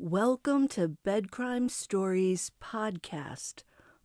Welcome to Bed Crime Stories podcast.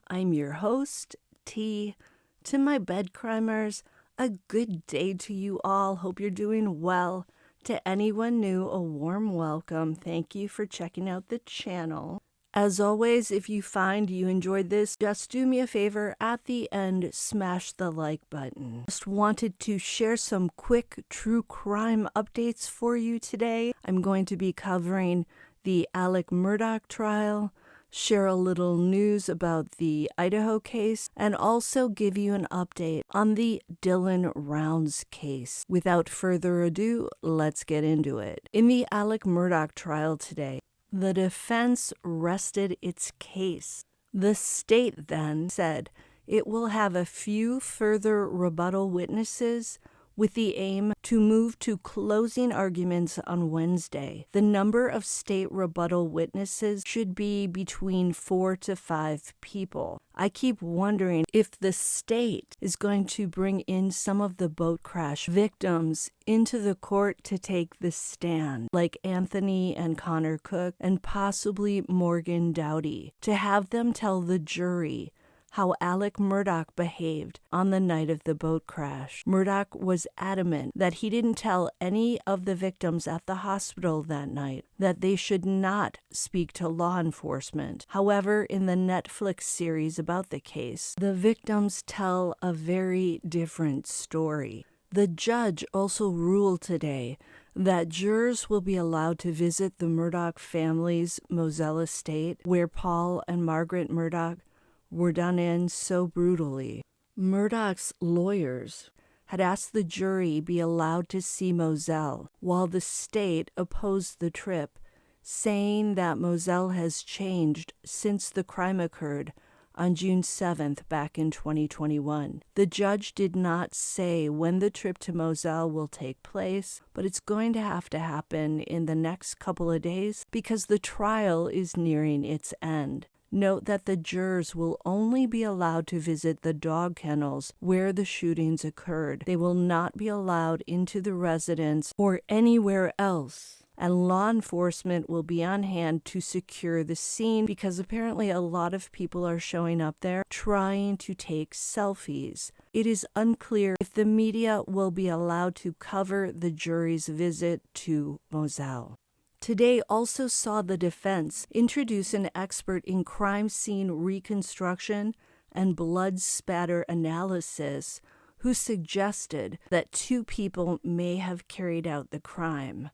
I'm your host, T. To my bed crimers, a good day to you all. Hope you're doing well. To anyone new, a warm welcome. Thank you for checking out the channel. As always, if you find you enjoyed this, just do me a favor at the end, smash the like button. Just wanted to share some quick true crime updates for you today. I'm going to be covering the Alec Murdaugh trial, share a little news about the Idaho case, and also give you an update on the Dylan Rounds case. Without further ado, let's get into it. In the Alec Murdaugh trial today, the defense rested its case. The state then said it will have a few further rebuttal witnesses with the aim to move to closing arguments on Wednesday. The number of state rebuttal witnesses should be between 4 to 5 people. I keep wondering if the state is going to bring in some of the boat crash victims into the court to take the stand, like Anthony and Connor Cook and possibly Morgan Dowdy, to have them tell the jury how Alec Murdaugh behaved on the night of the boat crash. Murdaugh was adamant that he didn't tell any of the victims at the hospital that night that they should not speak to law enforcement. However, in the Netflix series about the case, the victims tell a very different story. The judge also ruled today that jurors will be allowed to visit the Murdaugh family's Moselle estate, where Paul and Margaret Murdaugh were done in so brutally. Murdaugh's lawyers had asked the jury be allowed to see Moselle, while the state opposed the trip, saying that Moselle has changed since the crime occurred on June 7th back in 2021. The judge did not say when the trip to Moselle will take place, but it's going to happen in the next couple of days because the trial is nearing its end. Note that the jurors will only be allowed to visit the dog kennels where the shootings occurred. They will not be allowed into the residence or anywhere else. And law enforcement will be on hand to secure the scene because apparently a lot of people are showing up there trying to take selfies. It is unclear if the media will be allowed to cover the jury's visit to Moselle. Today also saw the defense introduce an expert in crime scene reconstruction and blood spatter analysis who suggested that 2 people may have carried out the crime.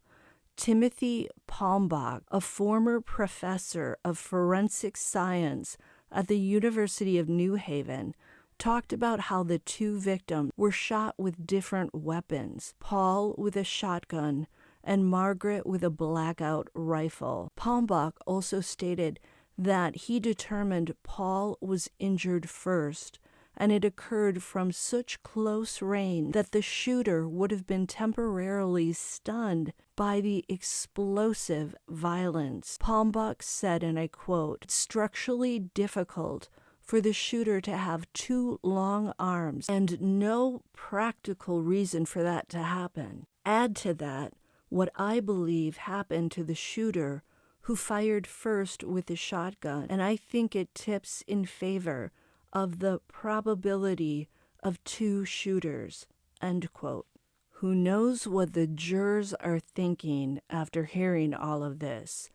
Timothy Palmbach, a former professor of forensic science at the University of New Haven, talked about how the 2 victims were shot with different weapons, Paul with a shotgun and Margaret with a blackout rifle. Palmbach also stated that he determined Paul was injured first, and it occurred from such close range that the shooter would have been temporarily stunned by the explosive violence. Palmbach said, and I quote, "It's structurally difficult for the shooter to have 2 long arms and no practical reason for that to happen. Add to that what I believe happened to the shooter who fired first with the shotgun, and I think it tips in favor of the probability of 2 shooters," end quote. Who knows what the jurors are thinking after hearing all of this?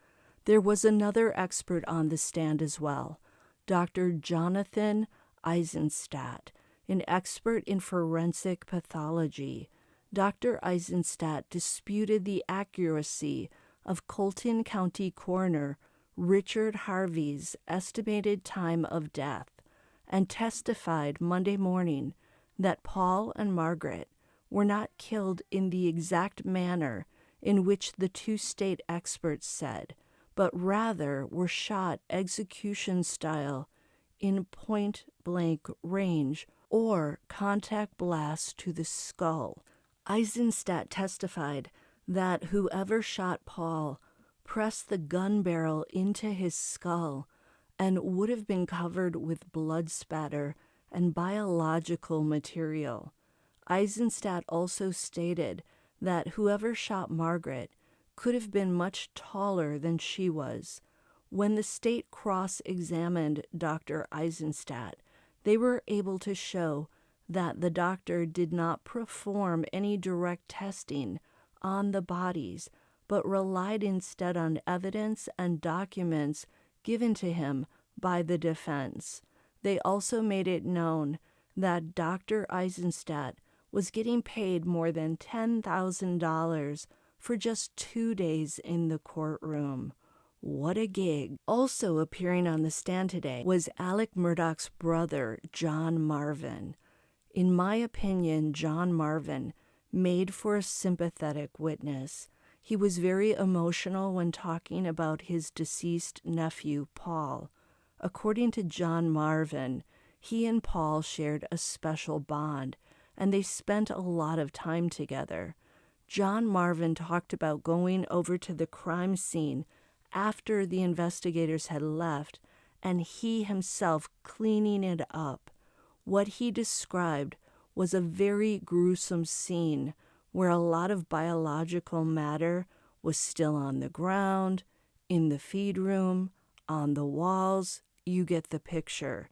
There was another expert on the stand as well, Dr. Jonathan Eisenstadt, an expert in forensic pathology. Dr. Eisenstadt disputed the accuracy of Colton County Coroner Richard Harvey's estimated time of death and testified Monday morning that Paul and Margaret were not killed in the exact manner in which the 2 state experts said, but rather were shot execution style in point-blank range or contact blast to the skull. Eisenstadt testified that whoever shot Paul pressed the gun barrel into his skull and would have been covered with blood spatter and biological material. Eisenstadt also stated that whoever shot Margaret could have been much taller than she was. When the state cross-examined Dr. Eisenstadt, they were able to show that the doctor did not perform any direct testing on the bodies, but relied instead on evidence and documents given to him by the defense. They also made it known that Dr. Eisenstadt was getting paid more than $10,000 for just 2 days in the courtroom. What a gig. Also appearing on the stand today was Alec Murdaugh's brother, John Marvin. In my opinion, John Marvin made for a sympathetic witness. He was very emotional when talking about his deceased nephew, Paul. According to John Marvin, he and Paul shared a special bond, and they spent a lot of time together. John Marvin talked about going over to the crime scene after the investigators had left, and he himself cleaning it up. What he described was a very gruesome scene where a lot of biological matter was still on the ground, in the feed room, on the walls. You get the picture.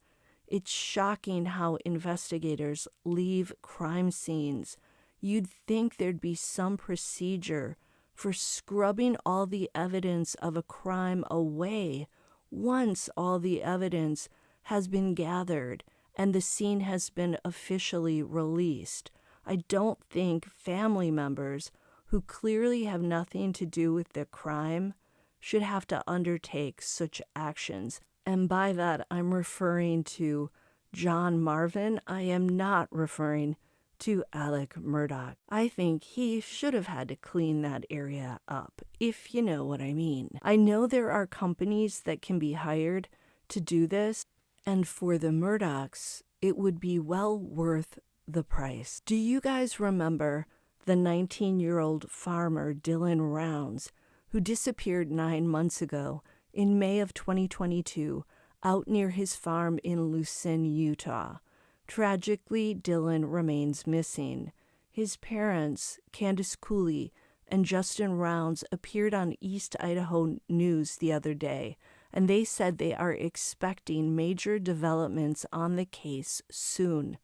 It's shocking how investigators leave crime scenes. You'd think there'd be some procedure for scrubbing all the evidence of a crime away once all the evidence has been gathered and the scene has been officially released. I don't think family members who clearly have nothing to do with the crime should have to undertake such actions. And by that, I'm referring to John Marvin. I am not referring to Alec Murdaugh. I think he should have had to clean that area up, if you know what I mean. I know there are companies that can be hired to do this, and for the Murdaughs, it would be well worth the price. Do you guys remember the 19-year-old farmer Dylan Rounds, who disappeared 9 months ago in May of 2022 out near his farm in Lucin, Utah? Tragically, Dylan remains missing. His parents, Candace Cooley and Justin Rounds, appeared on East Idaho News the other day, and they said they are expecting major developments on the case soon.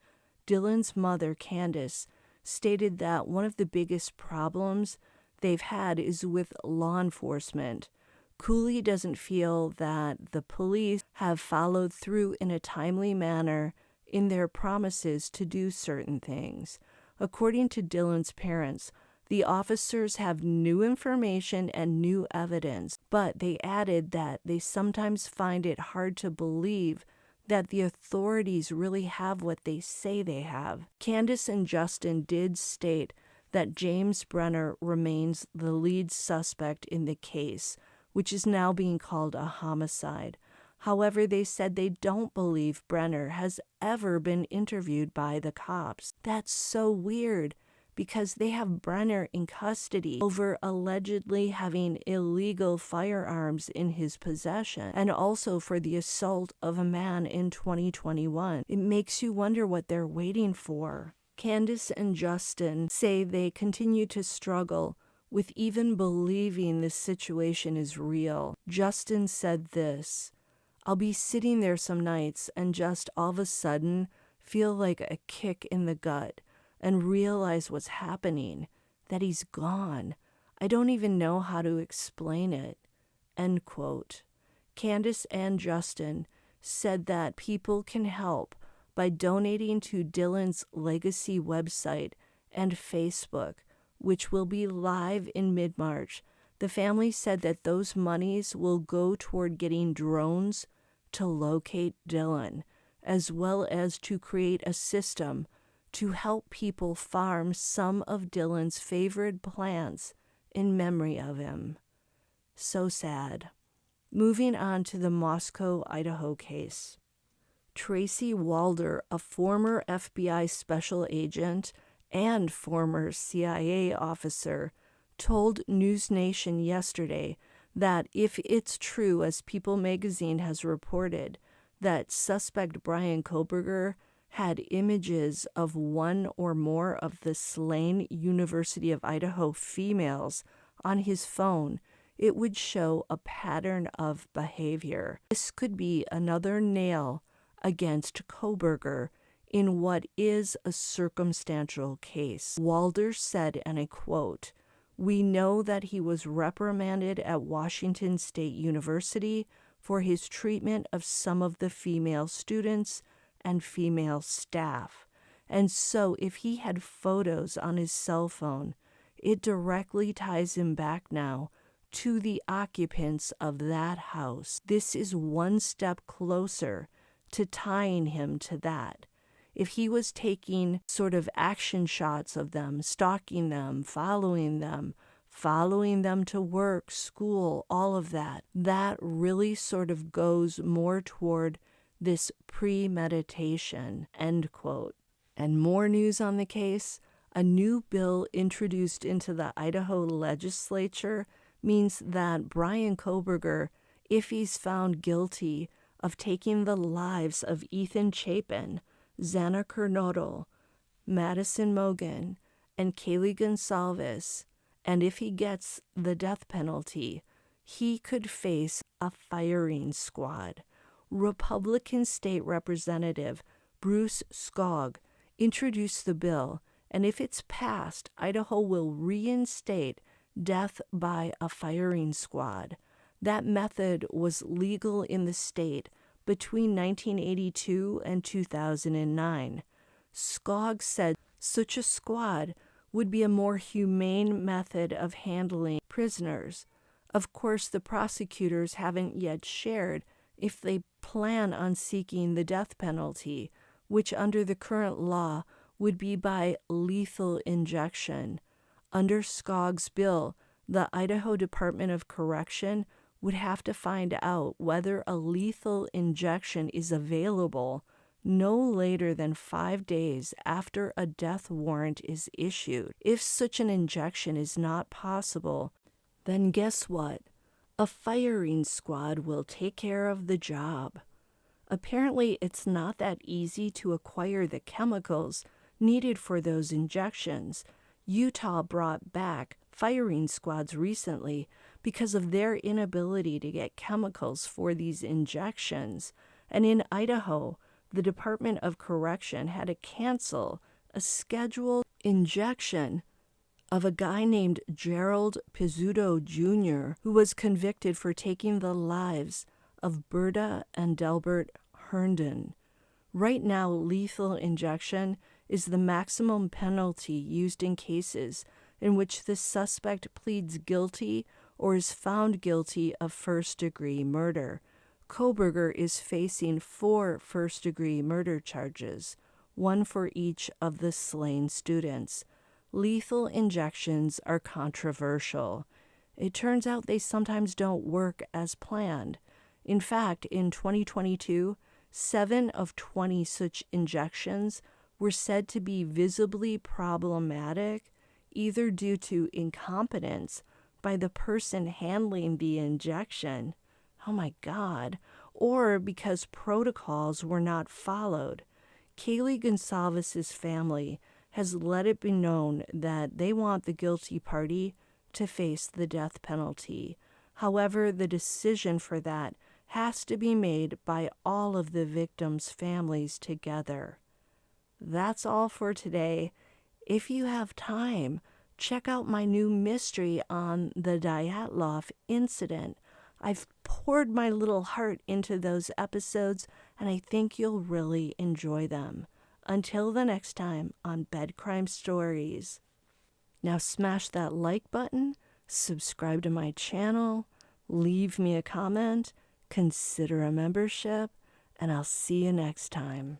Dylan's mother, Candace, stated that one of the biggest problems they've had is with law enforcement. Cooley doesn't feel that the police have followed through in a timely manner in their promises to do certain things. According to Dylan's parents, the officers have new information and new evidence, but they added that they sometimes find it hard to believe that the authorities really have what they say they have. Candace and Justin did state that James Brenner remains the lead suspect in the case, which is now being called a homicide. However, they said they don't believe Brenner has ever been interviewed by the cops. That's so weird, because they have Brenner in custody over allegedly having illegal firearms in his possession, and also for the assault of a man in 2021. It makes you wonder what they're waiting for. Candace and Justin say they continue to struggle with even believing this situation is real. Justin said this: "I'll be sitting there some nights and just all of a sudden feel like a kick in the gut and realize what's happening, that he's gone. I don't even know how to explain it." End quote. Candace and Justin said that people can help by donating to Dylan's Legacy website and Facebook, which will be live in mid-March. The family said that those monies will go toward getting drones to locate Dylan, as well as to create a system to help people farm some of Dylan's favorite plants in memory of him. So sad. Moving on to the Moscow, Idaho case. Tracy Walder, a former FBI special agent and former CIA officer, told News Nation yesterday that if it's true, as People magazine has reported, that suspect Bryan Kohberger had images of one or more of the slain University of Idaho females on his phone, it would show a pattern of behavior. This could be another nail against Kohberger in what is a circumstantial case. Walder said, and I quote, "We know that he was reprimanded at Washington State University for his treatment of some of the female students and female staff. And so if he had photos on his cell phone, it directly ties him back now to the occupants of that house. This is one step closer to tying him to that. If he was taking sort of action shots of them, stalking them, following them to work, school, all of that, that really sort of goes more toward this premeditation," end quote. And more news on the case, a new bill introduced into the Idaho legislature means that Bryan Kohberger, if he's found guilty of taking the lives of Ethan Chapin, Xana Kernodle, Madison Mogen, and Kaylee Gonsalves, and if he gets the death penalty, he could face a firing squad. Republican State Representative Bruce Skog introduced the bill, and if it's passed, Idaho will reinstate death by a firing squad. That method was legal in the state between 1982 and 2009. Skog said such a squad would be a more humane method of handling prisoners. Of course, the prosecutors haven't yet shared if they plan on seeking the death penalty, which under the current law would be by lethal injection. Under Skog's bill, the Idaho Department of Correction would have to find out whether a lethal injection is available no later than 5 days after a death warrant is issued. If such an injection is not possible, then guess what? A firing squad will take care of the job. Apparently, it's not that easy to acquire the chemicals needed for those injections. Utah brought back firing squads recently because of their inability to get chemicals for these injections. And in Idaho, the Department of Correction had to cancel a scheduled injection of a guy named Gerald Pizzuto Jr., who was convicted for taking the lives of Berta and Delbert Herndon. Right now, lethal injection is the maximum penalty used in cases in which the suspect pleads guilty or is found guilty of first-degree murder. Kohberger is facing 4 first-degree murder charges, 1 for each of the slain students. Lethal injections are controversial. It turns out they sometimes don't work as planned. In fact, in 2022, 7 of 20 such injections were said to be visibly problematic, either due to incompetence by the person handling the injection, oh my God, or because protocols were not followed. Kaylee Gonsalves' family has let it be known that they want the guilty party to face the death penalty. However, the decision for that has to be made by all of the victims' families together. That's all for today. If you have time, check out my new mystery on the Dyatlov incident. I've poured my little heart into those episodes, and I think you'll really enjoy them. Until the next time on Bed Crime Stories. Now smash that like button, subscribe to my channel, leave me a comment, consider a membership, and I'll see you next time.